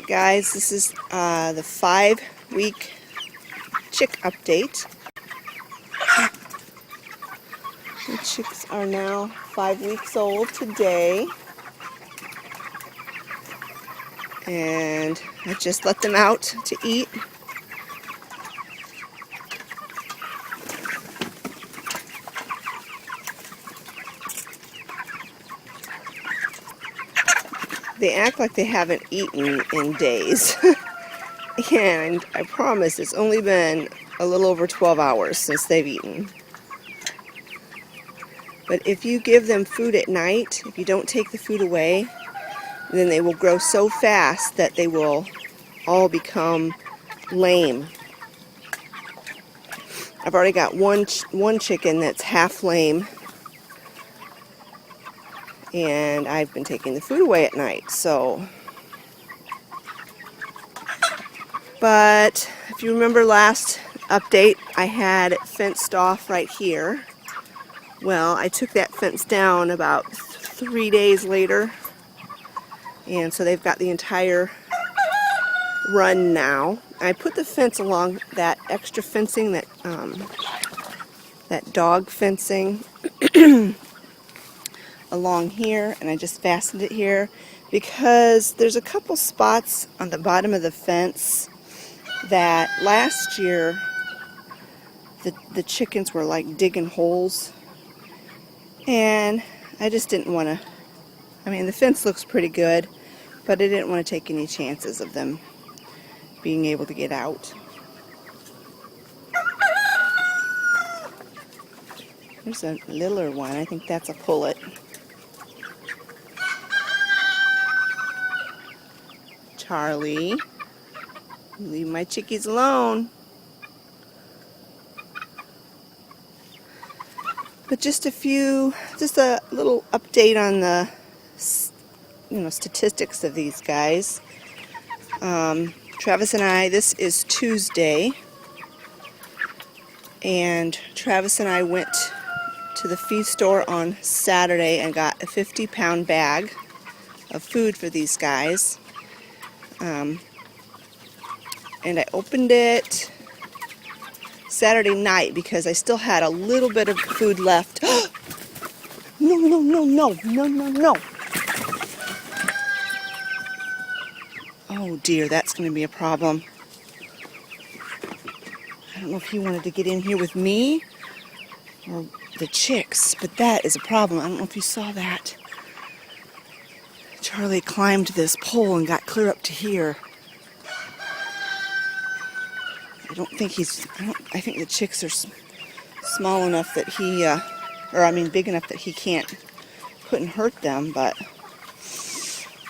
Guys, this is the 5-week chick update. The chicks are now 5 weeks old today, and I just let them out to eat. They act like they haven't eaten in days. And I promise it's only been a little over 12 hours since they've eaten. But if you give them food at night, if you don't take the food away, then they will grow so fast that they will all become lame. I've already got one chicken that's half lame, and I've been taking the food away at night, so. But if you remember last update, I had it fenced off right here. Well, I took that fence down about 3 days later, and so they've got the entire run now. I put the fence along that extra fencing, that dog fencing along here, and I just fastened it here because there's a couple spots on the bottom of the fence that last year the chickens were like digging holes, and I just didn't want to. I mean, the fence looks pretty good, but I didn't want to take any chances of them being able to get out. There's a littler one. I think that's a pullet. Charlie, leave my chickies alone. But just a little update on the statistics of these guys. Travis and I, this is Tuesday, and Travis and I went to the feed store on Saturday and got a 50-pound bag of food for these guys. And I opened it Saturday night because I still had a little bit of food left. No. Oh dear, that's going to be a problem. I don't know if he wanted to get in here with me or the chicks, but that is a problem. I don't know if you saw that. Charlie climbed this pole and got clear up to here. I think the chicks are small enough that big enough that he couldn't hurt them, but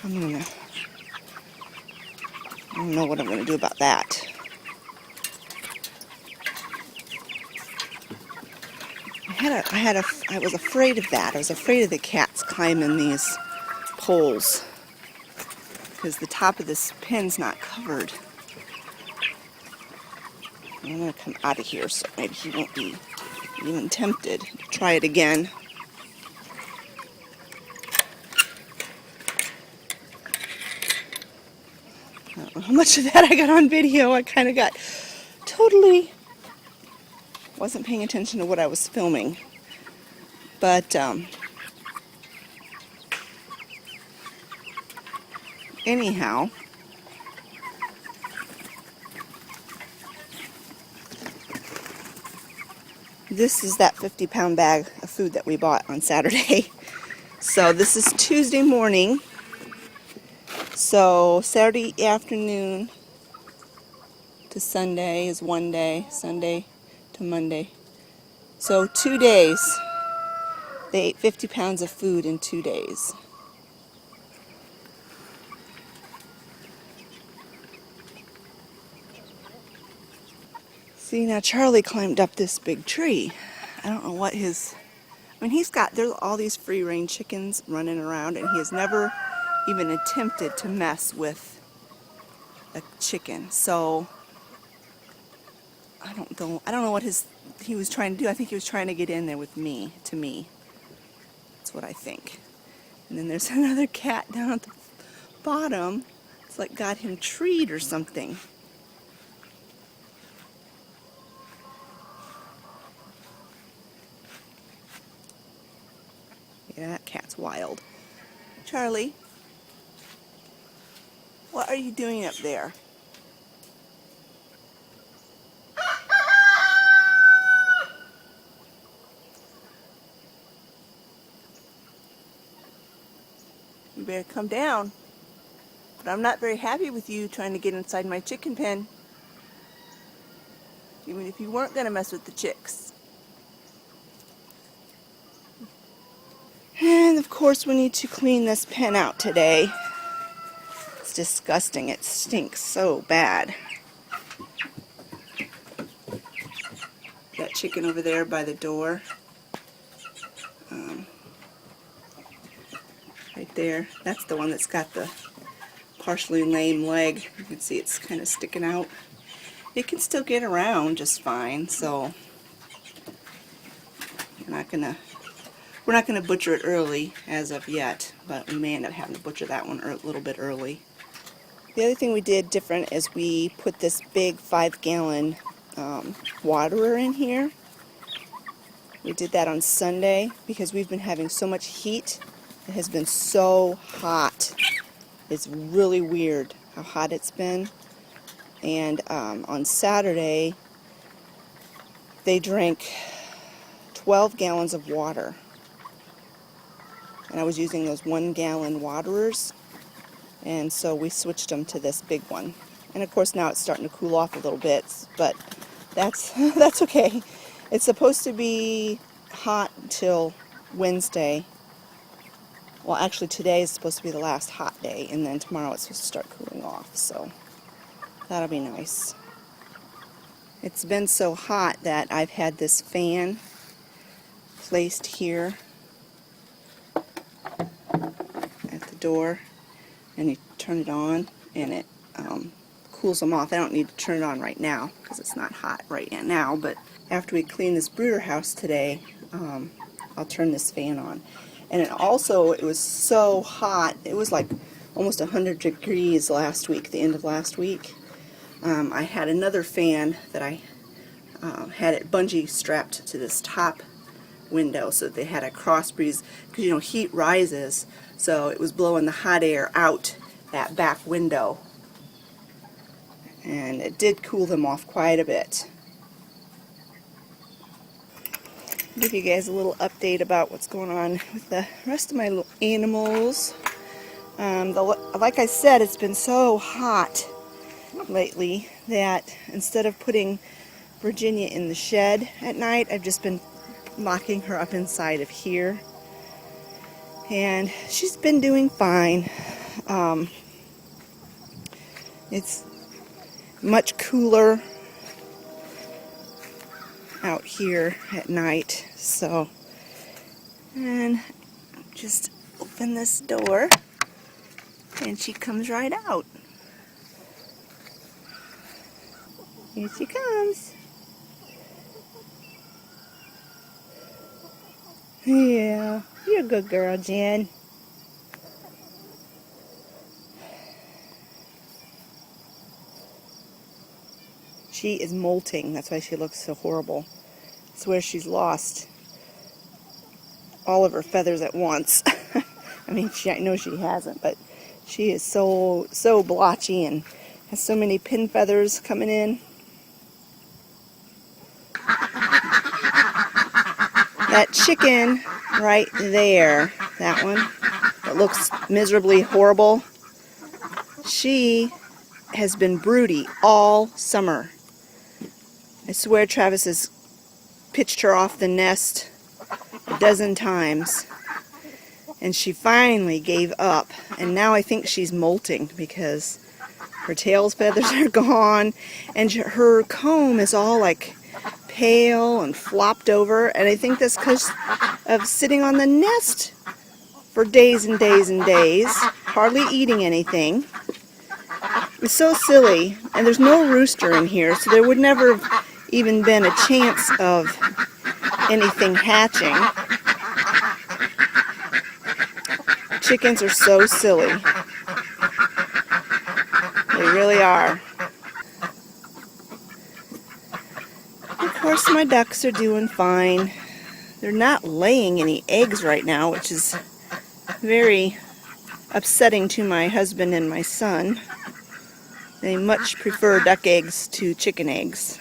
I don't know what I'm gonna do about that. I was afraid of that. I was afraid of the cats climbing these poles because the top of this pen's not covered. I'm going to come out of here so maybe he won't be even tempted to try it again. I don't know how much of that I got on video. I kind of got totally wasn't paying attention to what I was filming. But anyhow, this is that 50-pound bag of food that we bought on Saturday. So this is Tuesday morning. So Saturday afternoon to Sunday is one day. Sunday to Monday. So 2 days. They ate 50 pounds of food in 2 days. See, now Charlie climbed up this big tree. I don't know what there's all these free-range chickens running around, and he has never even attempted to mess with a chicken. So I don't know what he was trying to do. I think he was trying to get in there with me, to me. That's what I think. And then there's another cat down at the bottom. It's like got him treed or something. Yeah, that cat's wild. Charlie, what are you doing up there? You better come down. But I'm not very happy with you trying to get inside my chicken pen. Even if you weren't going to mess with the chicks. And of course we need to clean this pen out today. It's disgusting. It stinks so bad. That chicken over there by the door. Right there. That's the one that's got the partially lame leg. You can see it's kind of sticking out. It can still get around just fine, so we're not gonna butcher it early as of yet, but we may end up having to butcher that one a little bit early. The other thing we did different is we put this big 5-gallon waterer in here. We did that on Sunday because we've been having so much heat. It has been so hot. It's really weird how hot it's been. And on Saturday, they drank 12 gallons of water. And I was using those 1-gallon waterers. And so we switched them to this big one. And of course now it's starting to cool off a little bit, but that's that's okay. It's supposed to be hot until Wednesday. Well, actually today is supposed to be the last hot day, and then tomorrow it's supposed to start cooling off, so that'll be nice. It's been so hot that I've had this fan placed here at the door, and you turn it on and it cools them off. I don't need to turn it on right now because it's not hot right now, but after we clean this brooder house today, I'll turn this fan on. And it was so hot. It was like almost 100 degrees last week, the end of last week. I had another fan that I had it bungee strapped to this top window so that they had a cross breeze, because you know heat rises, so it was blowing the hot air out that back window, and it did cool them off quite a bit. Give you guys a little update about what's going on with the rest of my little animals. Like I said, it's been so hot lately that instead of putting Virginia in the shed at night, I've just been locking her up inside of here, and she's been doing fine. It's much cooler out here at night, so, and just open this door and she comes right out. Here she comes. Yeah, you're a good girl, Jen. She is molting. That's why she looks so horrible. I swear she's lost all of her feathers at once. I mean, I know she hasn't, but she is so blotchy and has so many pin feathers coming in. That chicken right there, that one that looks miserably horrible, she has been broody all summer. I swear Travis has pitched her off the nest a dozen times, and she finally gave up, and now I think she's molting because her tail's feathers are gone and her comb is all like pale and flopped over, and I think that's because of sitting on the nest for days and days and days, hardly eating anything. It's so silly, and there's no rooster in here, so there would never have even been a chance of anything hatching. Chickens are so silly. really are. Of course, my ducks are doing fine. They're not laying any eggs right now, which is very upsetting to my husband and my son. They much prefer duck eggs to chicken eggs.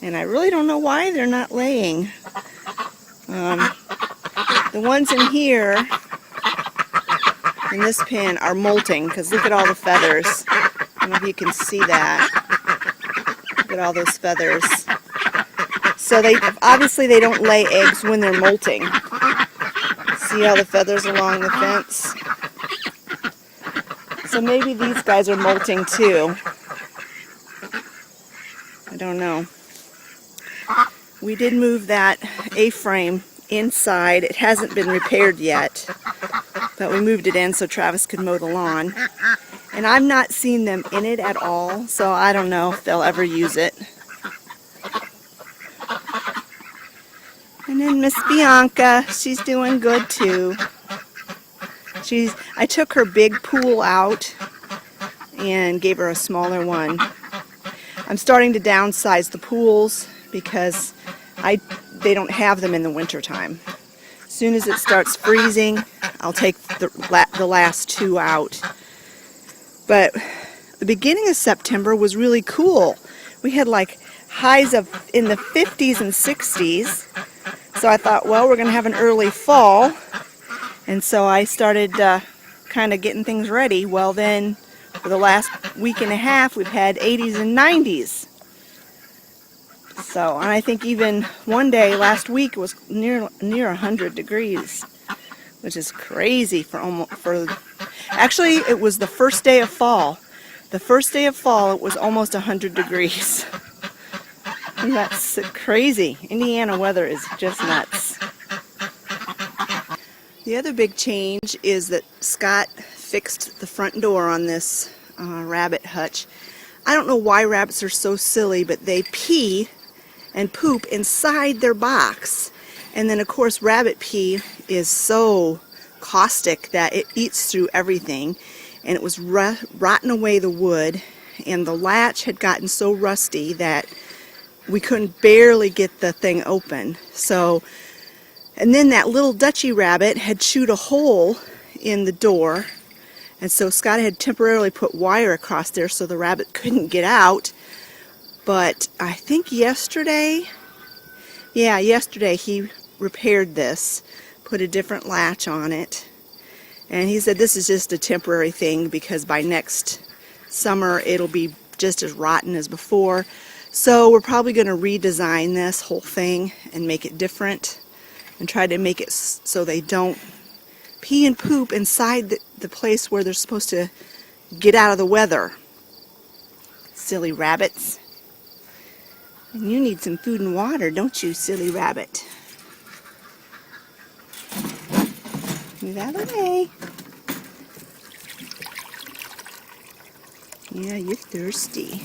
And I really don't know why they're not laying. The ones in here, in this pen, are molting, because look at all the feathers. I don't know if you can see that. Look at all those feathers. So obviously they don't lay eggs when they're molting. See all the feathers along the fence? So maybe these guys are molting too. I don't know. We did move that A-frame inside. It hasn't been repaired yet, but we moved it in so Travis could mow the lawn. And I've not seen them in it at all, so I don't know if they'll ever use it. And then Miss Bianca, she's doing good too. I took her big pool out and gave her a smaller one. I'm starting to downsize the pools because they don't have them in the wintertime. As soon as it starts freezing, I'll take the last two out. But the beginning of September was really cool. We had like highs in the 50s and 60s. So I thought, well, we're going to have an early fall. And so I started kind of getting things ready. Well, then for the last week and a half, we've had 80s and 90s. So, and I think even one day last week it was near 100 degrees, which is crazy actually it was the first day of fall. The first day of fall it was almost 100 degrees. And that's crazy. Indiana weather is just nuts. The other big change is that Scott fixed the front door on this rabbit hutch. I don't know why rabbits are so silly, but they pee and poop inside their box. And then of course rabbit pee is so caustic that it eats through everything, and it was rotting away the wood, and the latch had gotten so rusty that we couldn't barely get the thing open. So, and then that little Dutchy rabbit had chewed a hole in the door, and so Scott had temporarily put wire across there so the rabbit couldn't get out. But I think yesterday he repaired this, put a different latch on it, and he said this is just a temporary thing because by next summer it'll be just as rotten as before. So we're probably going to redesign this whole thing and make it different and try to make it so they don't pee and poop inside the place where they're supposed to get out of the weather. Silly rabbits. And you need some food and water, don't you, silly rabbit? Move out of the way. Yeah, you're thirsty.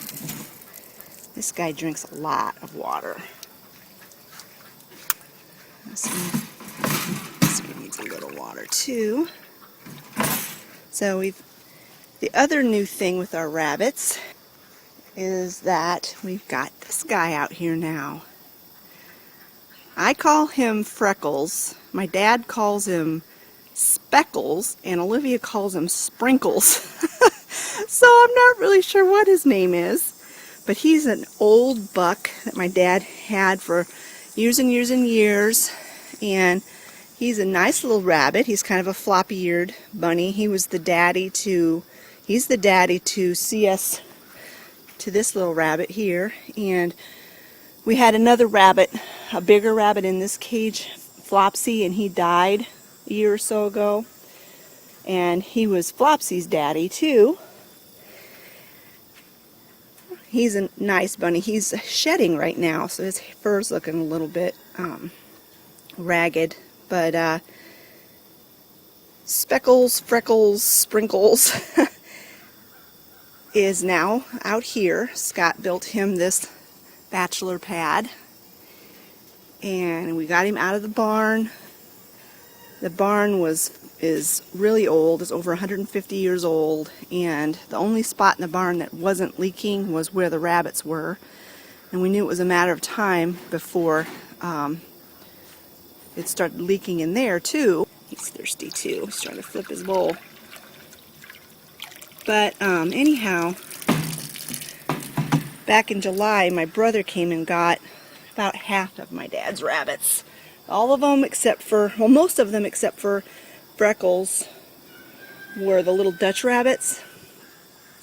This guy drinks a lot of water. This one needs a little water too. So the other new thing with our rabbits is that we've got this guy out here now. I call him Freckles. My dad calls him Speckles, and Olivia calls him Sprinkles. So I'm not really sure what his name is, but he's an old buck that my dad had for years and years and years, and he's a nice little rabbit. He's kind of a floppy-eared bunny. He's the daddy to CS, to this little rabbit here. And we had another rabbit, a bigger rabbit in this cage, Flopsy, and he died a year or so ago. And he was Flopsy's daddy too. He's a nice bunny. He's shedding right now, so his fur's looking a little bit ragged. But Speckles, Freckles, Sprinkles is now out here. Scott built him this bachelor pad, and we got him out of the barn. The barn was is really old. It's over 150 years old, and the only spot in the barn that wasn't leaking was where the rabbits were, and we knew it was a matter of time before it started leaking in there too. He's thirsty too. He's trying to flip his bowl. But anyhow, back in July, my brother came and got about half of my dad's rabbits. All of them except for, well, most of them except for Freckles were the little Dutch rabbits.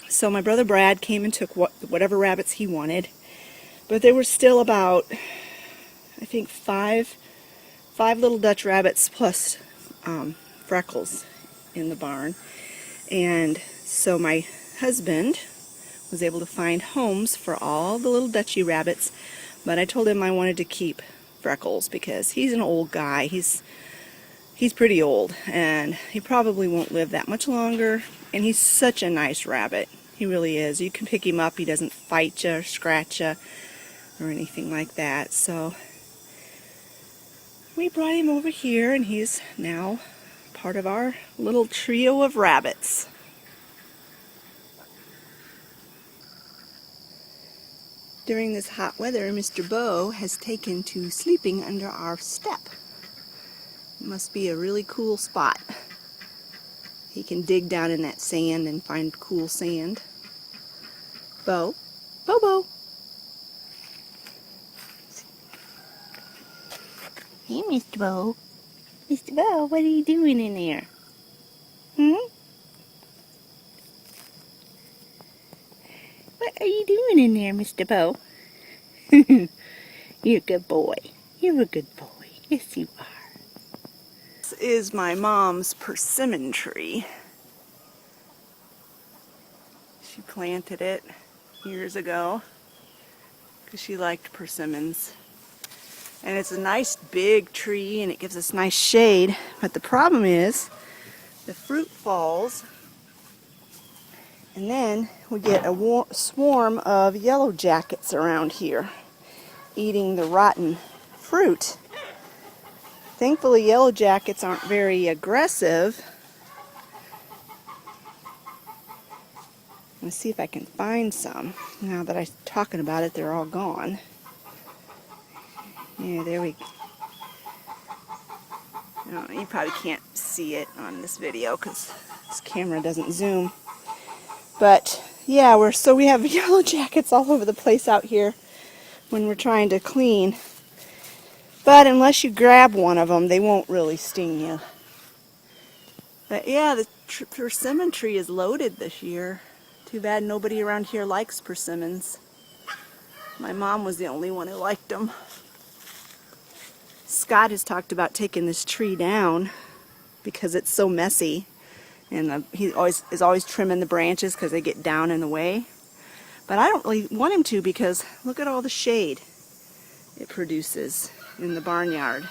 So my brother Brad came and took whatever rabbits he wanted. But there were still about, I think, five little Dutch rabbits plus Freckles in the barn. And so my husband was able to find homes for all the little Dutchy rabbits, but I told him I wanted to keep Freckles because he's an old guy. He's pretty old, and he probably won't live that much longer, and he's such a nice rabbit. He really is. You can pick him up. He doesn't fight you or scratch you or anything like that. So we brought him over here, and he's now part of our little trio of rabbits. During this hot weather, Mr. Bo has taken to sleeping under our step. It must be a really cool spot. He can dig down in that sand and find cool sand. Bo, Bo. Hey, Mr. Bo. Mr. Bo, what are you doing in there? What are you doing in there, Mr. Bo? You're a good boy. You're a good boy. Yes, you are. This is my mom's persimmon tree. She planted it years ago because she liked persimmons. And it's a nice big tree, and it gives us nice shade. But the problem is the fruit falls, and then we get a swarm of yellow jackets around here eating the rotten fruit. Thankfully, yellow jackets aren't very aggressive. Let's see if I can find some. Now that I'm talking about it, they're all gone. Yeah, there we go. Oh, you probably can't see it on this video because this camera doesn't zoom. But yeah, we have yellow jackets all over the place out here when we're trying to clean. But unless you grab one of them, they won't really sting you. But yeah, the persimmon tree is loaded this year. Too bad nobody around here likes persimmons. My mom was the only one who liked them. Scott has talked about taking this tree down because it's so messy, and he is always trimming the branches because they get down in the way. But I don't really want him to because look at all the shade it produces in the barnyard.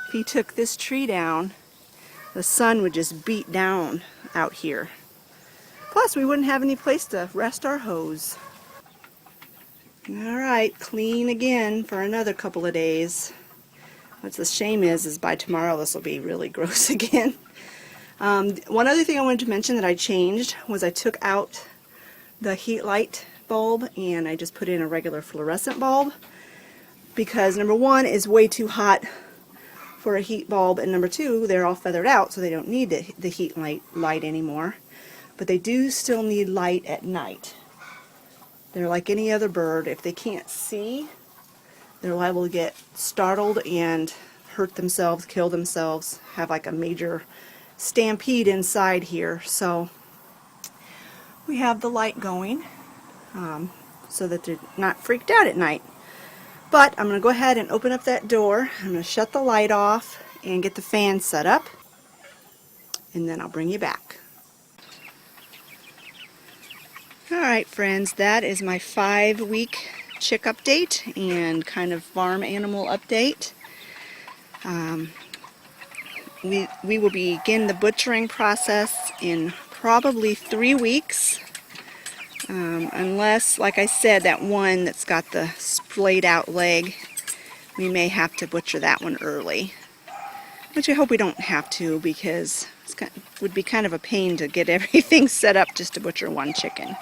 If he took this tree down, the sun would just beat down out here. Plus, we wouldn't have any place to rest our hose. Alright, clean again for another couple of days. What's the shame is by tomorrow this will be really gross again. One other thing I wanted to mention that I changed was I took out the heat light bulb and I just put in a regular fluorescent bulb, because number one, it's way too hot for a heat bulb, and number two, they're all feathered out so they don't need the heat light anymore. But they do still need light at night. They're like any other bird. If they can't see, they're liable to get startled and hurt themselves, kill themselves, have like a major stampede inside here. So we have the light going so that they're not freaked out at night. But I'm going to go ahead and open up that door. I'm going to shut the light off and get the fan set up, and then I'll bring you back. Alright friends, that is my 5-week chick update and kind of farm animal update. We will begin the butchering process in probably 3 weeks. Unless, like I said, that one that's got the splayed out leg, we may have to butcher that one early. which I hope we don't have to, because it would be kind of a pain to get everything set up just to butcher one chicken.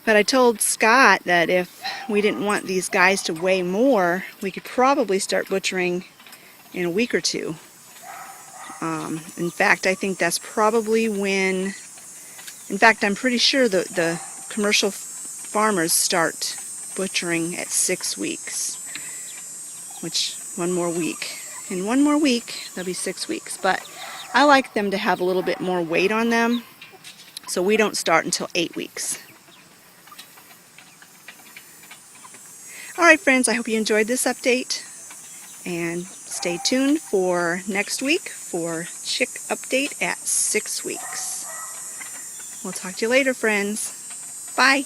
But I told Scott that if we didn't want these guys to weigh more, we could probably start butchering in a week or two. In fact, I think that's probably when, in fact, I'm pretty sure the commercial farmers start butchering at 6 weeks, which one more week. In one more week, there'll be 6 weeks. But I like them to have a little bit more weight on them, so we don't start until 8 weeks. Alright friends, I hope you enjoyed this update, and stay tuned for next week for chick update at 6 weeks. We'll talk to you later, friends. Bye!